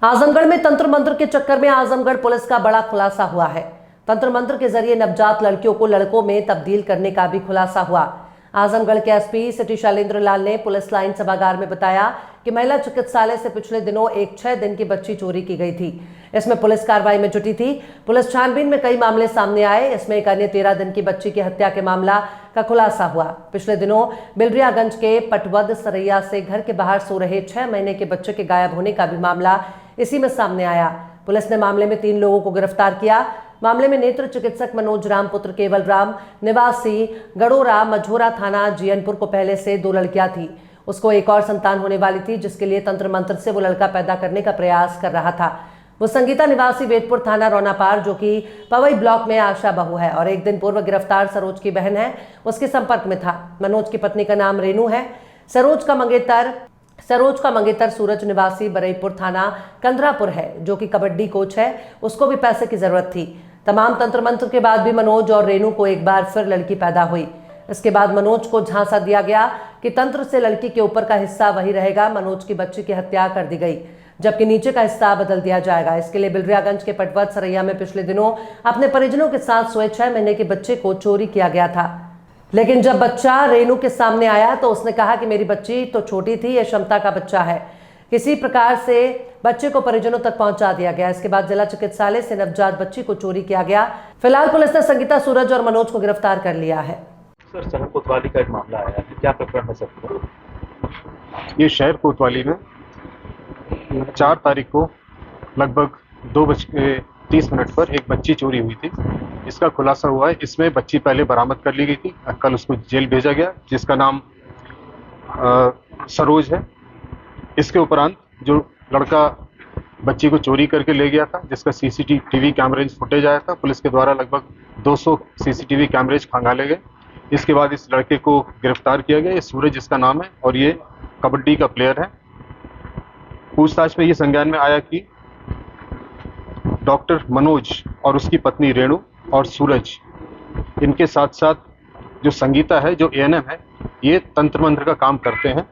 आजमगढ़ में तंत्र मंत्र के चक्कर में आजमगढ़ पुलिस का बड़ा खुलासा हुआ है। तंत्र मंत्र के जरिए नवजात लड़कियों को लड़कों में तब्दील करने का भी खुलासा हुआ। आजमगढ़ के एसपी सिटी शैलेंद्र लाल ने पुलिस लाइन सभागार में बताया कि महिला चिकित्सालय से पिछले दिनों एक 6 दिन की बच्ची चोरी की गई थी। इसमें पुलिस कार्रवाई में जुटी थी। पुलिस छानबीन में कई मामले सामने आए। इसमें एक अन्य 13 दिन की बच्ची की हत्या के मामला का खुलासा हुआ। पिछले दिनों बिलरियागंज के पटवद सरैया से घर के बाहर सो रहे 6 महीने के बच्चे के गायब होने का भी मामला इसी में सामने आया। पुलिस ने मामले में 3 लोगों को गिरफ्तार किया। मामले में नेत्र चिकित्सक मनोज राम पुत्र केवल राम निवासी गड़ोरा मझोरा थाना जीयनपुर को पहले से 2 लड़कियां थी। उसको एक और संतान होने वाली थी, जिसके लिए तंत्र मंत्र से वो लड़का पैदा करने का प्रयास कर रहा था। वो संगीता निवासी वेदपुर थाना रौनापार, जो कि पवई ब्लॉक में आशा बहू है और एक दिन पूर्व गिरफ्तार सरोज की बहन है, उसके संपर्क में था। मनोज की पत्नी का नाम रेनू है। सरोज का मंगेतर सूरज निवासी बरईपुर थाना कंदरापुर है, जो कि कबड्डी कोच है। उसको भी पैसे की जरूरत थी। तमाम तंत्र मंत्र के बाद भी मनोज और रेनू को एक बार फिर लड़की पैदा हुई। इसके बाद मनोज को झांसा दिया गया कि तंत्र से लड़की के ऊपर का हिस्सा वही रहेगा। मनोज की बच्ची की हत्या कर दी गई, जबकि नीचे का हिस्सा बदल दिया जाएगा। इसके लिए बिलरियागंज के पटवद सरैया में पिछले दिनों अपने परिजनों के साथ सोए 6 महीने के बच्चे को चोरी किया गया था। लेकिन जब बच्चा रेनू के सामने आया तो उसने कहा कि मेरी बच्ची तो छोटी थी, यह क्षमता का बच्चा है। किसी प्रकार से बच्चे को परिजनों तक पहुंचा दिया गया। इसके बाद जिला चिकित्सालय से नवजात बच्ची को चोरी किया गया। फिलहाल पुलिस ने संगीता, सूरज और मनोज को गिरफ्तार कर लिया है। सर, शहर कोतवाली का एक मामला आया है, क्या प्रकरण है सर? ये शहर कोतवाली में 4 तारीख को लगभग 2:30 पर एक बच्ची चोरी हुई थी। इसका खुलासा हुआ है। इसमें बच्ची पहले बरामद कर ली गई थी। कल उसको जेल भेजा गया, जिसका नाम सरोज है। इसके उपरांत जो लड़का बच्ची को चोरी करके ले गया था, जिसका सीसीटीवी कैमरेज फुटेज आया था, पुलिस के द्वारा लगभग 200 सीसीटीवी कैमरेज खंगाले गए। इसके बाद इस लड़के को गिरफ्तार किया गया। ये सूरज इसका नाम है और ये कबड्डी का प्लेयर है। पूछताछ में ये संज्ञान में आया कि डॉक्टर मनोज और उसकी पत्नी रेणु और सूरज, इनके साथ साथ जो संगीता है, जो एएनएम है, ये तंत्र मंत्र का काम करते हैं।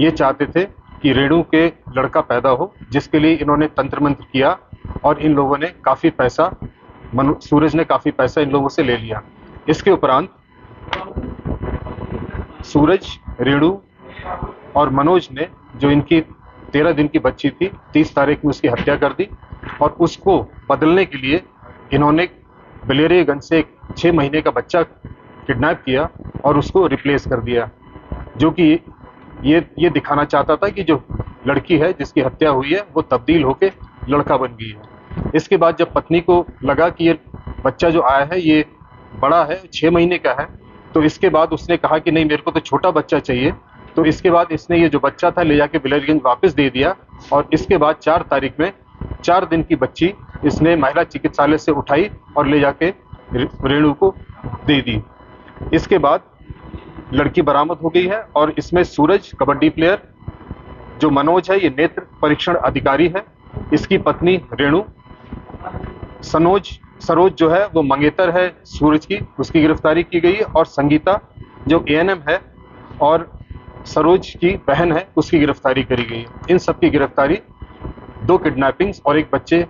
ये चाहते थे कि रेणु के लड़का पैदा हो, जिसके लिए इन्होंने तंत्र मंत्र किया और इन लोगों ने काफ़ी पैसा, सूरज ने काफ़ी पैसा इन लोगों से ले लिया। इसके उपरांत सूरज, रेणु और मनोज ने, जो इनकी 13 दिन की बच्ची थी, 30 तारीख में उसकी हत्या कर दी और उसको बदलने के लिए इन्होंने बिलेरियागंज से एक 6 महीने का बच्चा किडनैप किया और उसको रिप्लेस कर दिया, जो कि ये दिखाना चाहता था कि जो लड़की है जिसकी हत्या हुई है वो तब्दील होके लड़का बन गई है। इसके बाद जब पत्नी को लगा कि ये बच्चा जो आया है ये बड़ा है, 6 महीने का है, तो इसके बाद उसने कहा कि नहीं, मेरे को तो छोटा बच्चा चाहिए। तो इसके बाद इसने ये जो बच्चा था ले जाके बिलेरियागंज वापस दे दिया और इसके बाद 4 तारीख में 4 दिन की बच्ची इसने महिला चिकित्सालय से उठाई और ले जाके रेणु को दे दी। इसके बाद लड़की बरामद हो गई है और इसमें सूरज कबड्डी प्लेयर, जो मनोज है ये नेत्र परीक्षण अधिकारी है, इसकी पत्नी रेणु, सरोज जो है वो मंगेतर है सूरज की, उसकी गिरफ्तारी की गई है और संगीता जो एएनएम है और सरोज की बहन है, उसकी गिरफ्तारी करी गई है। इन सब की गिरफ्तारी 2 किडनैपिंग्स और एक बच्चे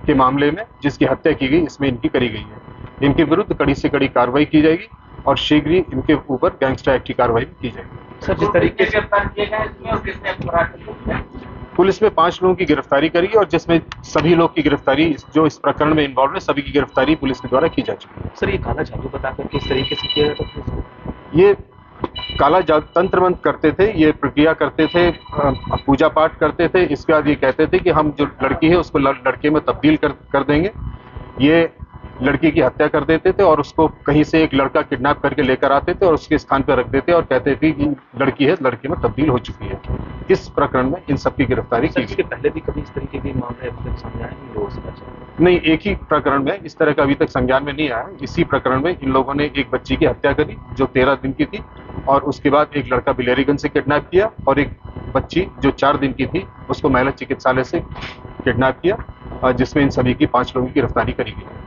के मामले में जिसकी हत्या की गई, इसमें इनकी करी गई है। इनके विरुद्ध कड़ी से कड़ी कार्रवाई की जाएगी और शीघ्र ही इनके ऊपर गैंगस्टर एक्ट की कार्रवाई की जाएगी। सर, जिस तरीके से गिरफ्तार किए गए इसमें और किसने अपराध किया? पुलिस में 5 लोगों की गिरफ्तारी करेगी और जिसमें सभी लोग की गिरफ्तारी, जो इस प्रकरण में इन्वॉल्व है, सभी की गिरफ्तारी पुलिस के द्वारा की जा चुकी है। सर, ये काला जादू बताकर किस तरीके से किया जाता था? ये काला जादू तंत्र मंत्र करते थे, ये प्रक्रिया करते थे, पूजा पाठ करते थे। इसके बाद ये कहते थे कि हम जो लड़की है उसको लड़के में तब्दील कर देंगे। ये लड़की की हत्या कर देते थे और उसको कहीं से एक लड़का किडनैप करके लेकर आते थे और उसके स्थान पर रख देते और कहते थे कि लड़की है, लड़के में तब्दील हो चुकी है। इस प्रकरण में इन सबकी गिरफ्तारी की गई। इसके पहले भी कभी इस तरीके के मामले अभी तक सामने आए नहीं, एक ही प्रकरण में इस तरह का अभी तक संज्ञान में नहीं आया। इसी प्रकरण में इन लोगों ने एक बच्ची की हत्या करी जो 13 दिन की थी और उसके बाद एक लड़का बिलेरियागंज से किडनैप किया और एक बच्ची जो 4 दिन की थी उसको महिला चिकित्सालय से किडनैप किया, जिसमें इन सभी की 5 लोगों की गिरफ्तारी करी गई।